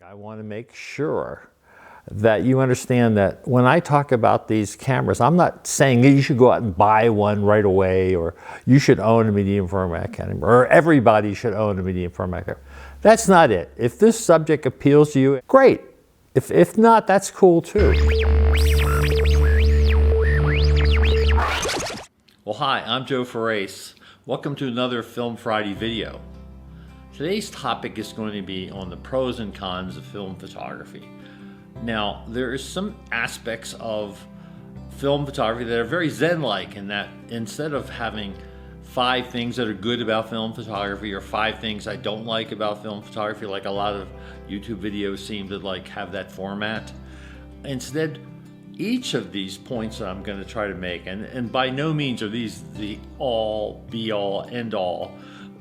I want to make sure that you understand that when I talk about these cameras, I'm not saying you should go out and buy one right away, or you should own a medium format camera, or everybody should own a medium format camera. That's not it. If this subject appeals to you, great. If not, that's cool too. Well, hi, I'm Joe Farace. Welcome to another Film Friday video. Today's topic is going to be on the pros and cons of film photography. Now, there is some aspects of film photography that are very Zen-like, in that instead of having 5 things that are good about film photography or 5 things I don't like about film photography, like a lot of YouTube videos seem to have that format. Instead, each of these points that I'm going to try to make, and by no means are these the all, be all, end all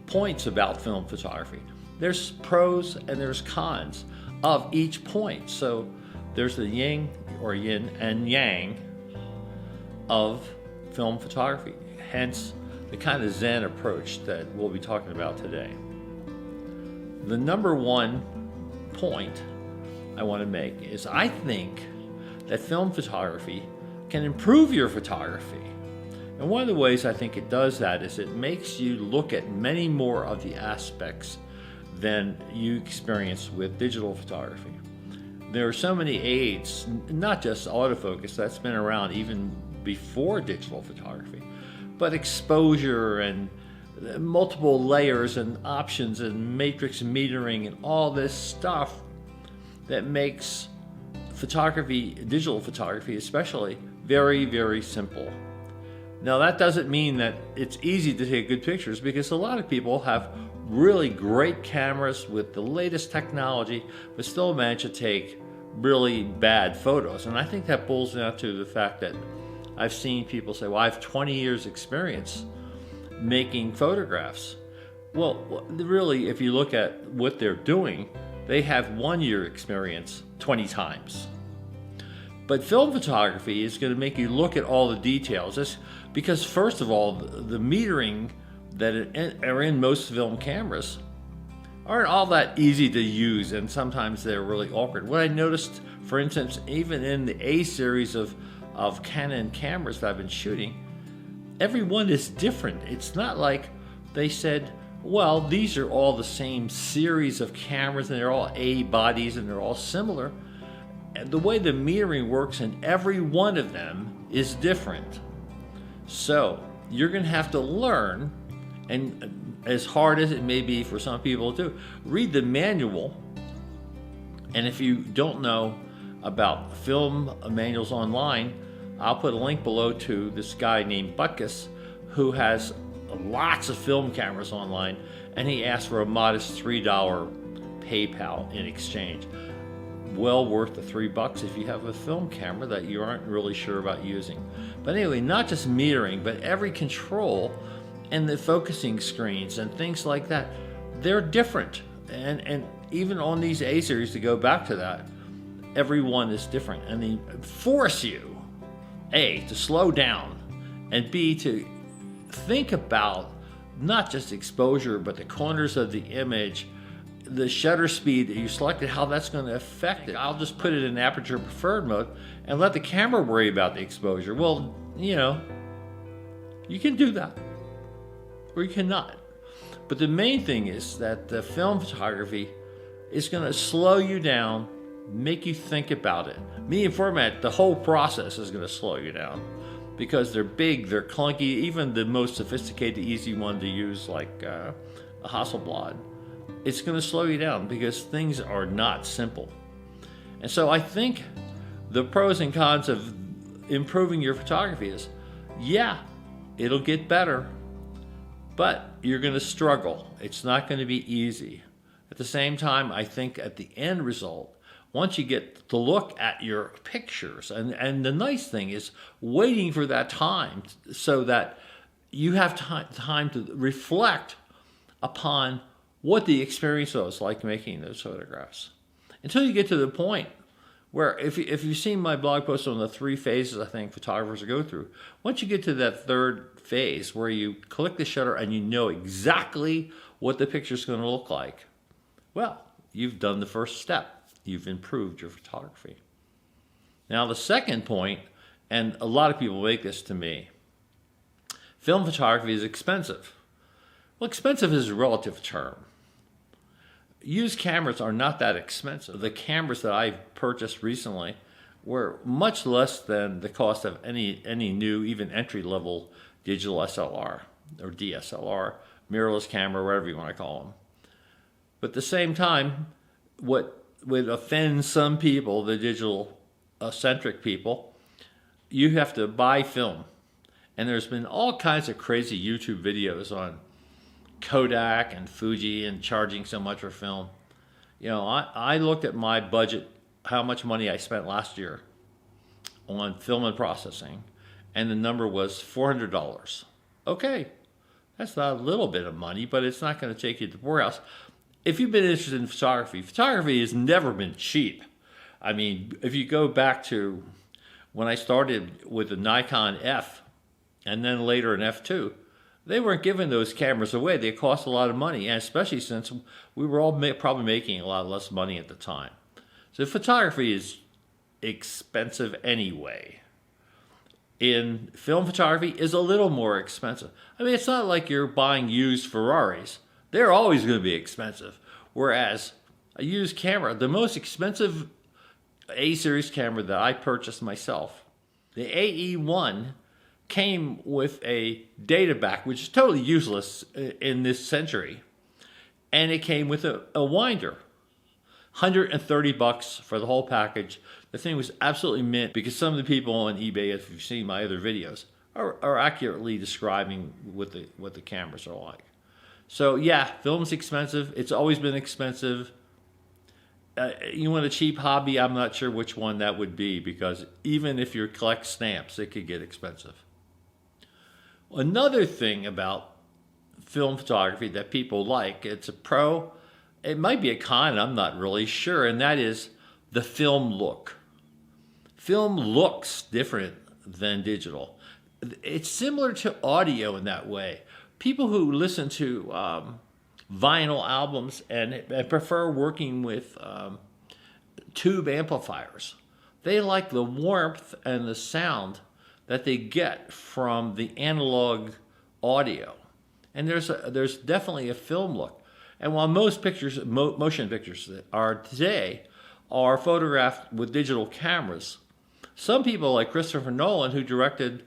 points about film photography. There's pros and there's cons of each point. So there's the yin or yin and yang of film photography, hence the kind of Zen approach that we'll be talking about today. The number one point I want to make is I think that film photography can improve your photography. And one of the ways I think it does that is it makes you look at many more of the aspects than you experience with digital photography. There are so many aids, not just autofocus, that's been around even before digital photography, but exposure and multiple layers and options and matrix metering and all this stuff that makes photography, digital photography especially, very, very simple. Now, that doesn't mean that it's easy to take good pictures, because a lot of people have really great cameras with the latest technology but still manage to take really bad photos. And I think that boils down to the fact that I've seen people say, well, I have 20 years experience making photographs. Well, really, if you look at what they're doing, they have 1 year experience 20 times. But film photography is going to make you look at all the details. Because first of all, the metering that are in most film cameras aren't all that easy to use, and sometimes they're really awkward. What I noticed, for instance, even in the A series of Canon cameras that I've been shooting, every one is different. It's not like they said, well, these are all the same series of cameras and they're all A bodies and they're all similar. And the way the metering works in every one of them is different. So you're going to have to learn, and as hard as it may be for some people to read the manual. And if you don't know about film manuals online, I'll put a link below to this guy named Butkus, who has lots of film cameras online, and he asked for a modest $3 PayPal in exchange. Well worth the $3 if you have a film camera that you aren't really sure about using. But anyway, not just metering, but every control and the focusing screens and things like that, they're different. And even on these A series, to go back to that, every one is different. And they force you, A, to slow down, and B, to think about not just exposure, but the corners of the image, the shutter speed that you selected, how that's going to affect it. I'll just put it in aperture preferred mode and let the camera worry about the exposure. Well, you know, you can do that, or you cannot. But the main thing is that the film photography is going to slow you down, make you think about it. Medium format, the whole process is going to slow you down, because they're big, they're clunky. Even the most sophisticated, easy one to use, like a Hasselblad, it's going to slow you down because things are not simple. And so I think the pros and cons of improving your photography is, yeah, it'll get better, but you're going to struggle. It's not going to be easy. At the same time, I think at the end result, once you get to look at your pictures, and the nice thing is waiting for that time so that you have time to reflect upon what the experience was like making those photographs. Until you get to the point where, if you've seen my blog post on the 3 phases I think photographers go through, once you get to that third phase where you click the shutter and you know exactly what the picture's going to look like, well, you've done the first step. you've improved your photography. Now the second point, and a lot of people make this to me, film photography is expensive. Well, expensive is a relative term. Used cameras are not that expensive. The cameras that I've purchased recently were much less than the cost of any new, even entry-level digital SLR or DSLR, mirrorless camera, whatever you want to call them. But at the same time, what would offend some people, the digital-centric people, you have to buy film. And there's been all kinds of crazy YouTube videos on Kodak and Fuji and charging so much for film. You know, I looked at my budget, how much money I spent last year on film and processing, and the number was $400. Okay, that's not a little bit of money, but it's not going to take you to the poorhouse. If you've been interested in photography, photography has never been cheap. I mean, if you go back to when I started with the Nikon F and then later an F2, they weren't giving those cameras away. They cost a lot of money, and especially since we were all probably making a lot less money at the time. So photography is expensive anyway. In film photography is a little more expensive. I mean, it's not like you're buying used Fararis. They're always going to be expensive. Whereas a used camera, the most expensive A-series camera that I purchased myself, the AE1, came with a data back, which is totally useless in this century. And it came with a winder. $130 for the whole package. The thing was absolutely mint, because some of the people on eBay, if you've seen my other videos, are accurately describing what the cameras are like. So yeah, film's expensive. It's always been expensive. You want a cheap hobby? I'm not sure which one that would be, because even if you collect stamps, it could get expensive. Another thing about film photography that people like, it's a pro, it might be a con, I'm not really sure, and that is the film look. Film looks different than digital. It's similar to audio in that way. People who listen to vinyl albums and prefer working with tube amplifiers, they like the warmth and the sound that they get from the analog audio. And there's definitely a film look. And while most pictures, motion pictures that are today are photographed with digital cameras, some people like Christopher Nolan, who directed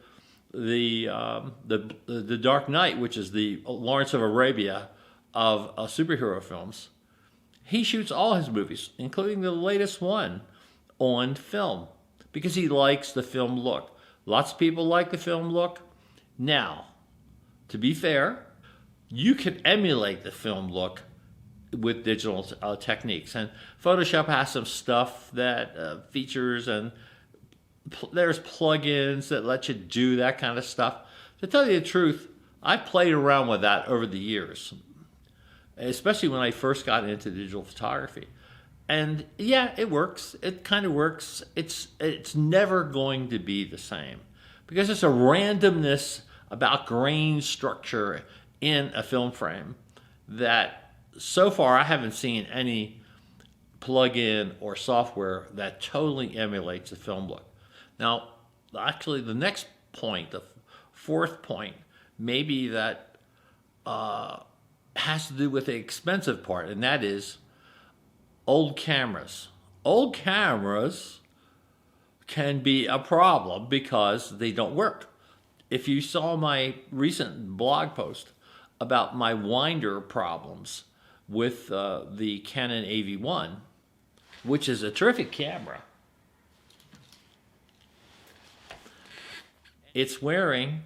the Dark Knight, which is the Lawrence of Arabia of superhero films, he shoots all his movies, including the latest one, on film, because he likes the film look. Lots of people like the film look. Now, to be fair, you can emulate the film look with digital techniques. And Photoshop has some stuff that features, and there's plugins that let you do that kind of stuff. To tell you the truth, I've played around with that over the years, especially when I first got into digital photography. And yeah, it works. It kind of works. It's never going to be the same, because it's a randomness about grain structure in a film frame that so far I haven't seen any plug-in or software that totally emulates the film look. Now, actually, the next point, the fourth point, maybe that has to do with the expensive part, and that is old cameras. Old cameras can be a problem because they don't work. If you saw my recent blog post about my winder problems with the Canon AV1, which is a terrific camera, it's wearing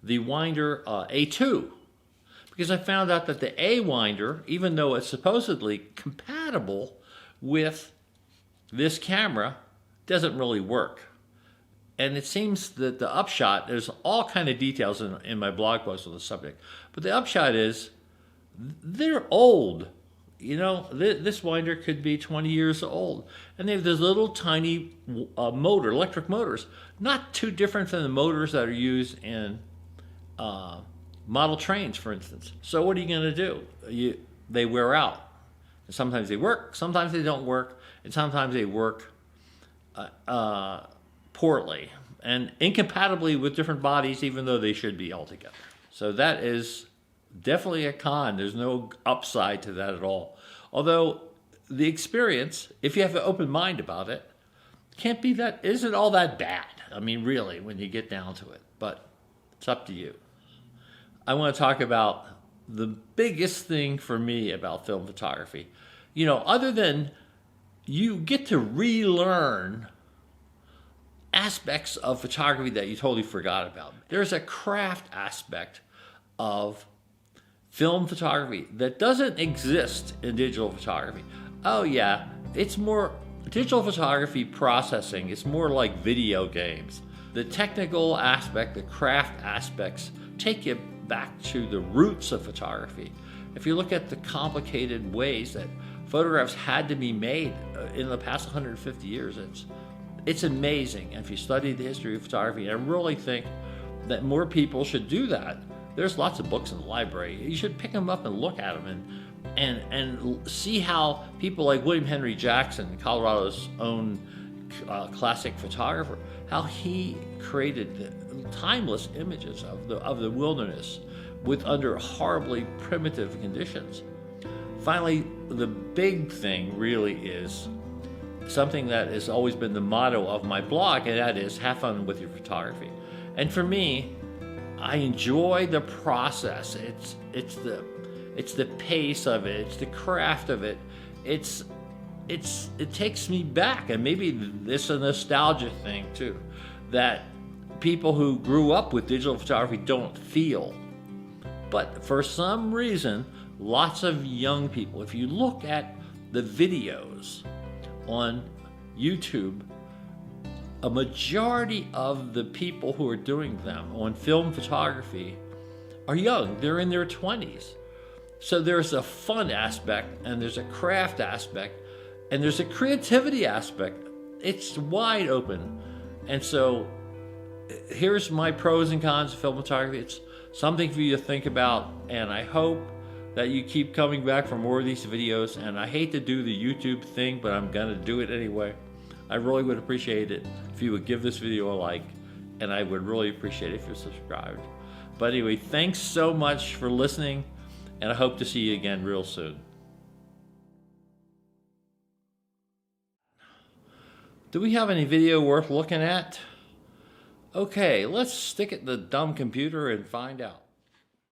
the winder A2, because I found out that the A winder, even though it's supposedly compatible with this camera, doesn't really work. And it seems that the upshot, there's all kind of details in my blog post on the subject, but the upshot is they're old. You know, this winder could be 20 years old. And they have this little tiny motor, electric motors, not too different from the motors that are used in model trains, for instance. So what are you going to do? They wear out. Sometimes they work, sometimes they don't work. and sometimes they work poorly and incompatibly with different bodies, even though they should be all together. So that is definitely a con. There's no upside to that at all. Although the experience, if you have an open mind about it, isn't all that bad. I mean, really, when you get down to it. But it's up to you. I want to talk about the biggest thing for me about film photography. You know, other than you get to relearn aspects of photography that you totally forgot about. There's a craft aspect of film photography that doesn't exist in digital photography. Oh yeah, it's more digital photography processing. It's more like video games. The technical aspect, the craft aspects take you back to the roots of photography. If you look at the complicated ways that photographs had to be made in the past 150 years, it's amazing. And if you study the history of photography, I really think that more people should do that. There's lots of books in the library. You should pick them up and look at them and see how people like William Henry Jackson, Colorado's own classic photographer, how he created timeless images of the wilderness under horribly primitive conditions. Finally, the big thing really is something that has always been the motto of my blog, and that is have fun with your photography. And for me, I enjoy the process. It's the pace of it. It's the craft of it. It takes me back, and maybe it's a nostalgia thing too, that people who grew up with digital photography don't feel. But for some reason, lots of young people, if you look at the videos on YouTube, a majority of the people who are doing them on film photography are young. They're in their 20s. So there's a fun aspect, and there's a craft aspect, and there's a creativity aspect. It's wide open. And so here's my pros and cons of film photography. It's something for you to think about, and I hope that you keep coming back for more of these videos. And I hate to do the YouTube thing, but I'm gonna do it anyway. I really would appreciate it if you would give this video a like, and I would really appreciate it if you're subscribed. But anyway, thanks so much for listening, and I hope to see you again real soon. Do we have any video worth looking at? Okay, let's stick it in the dumb computer and find out.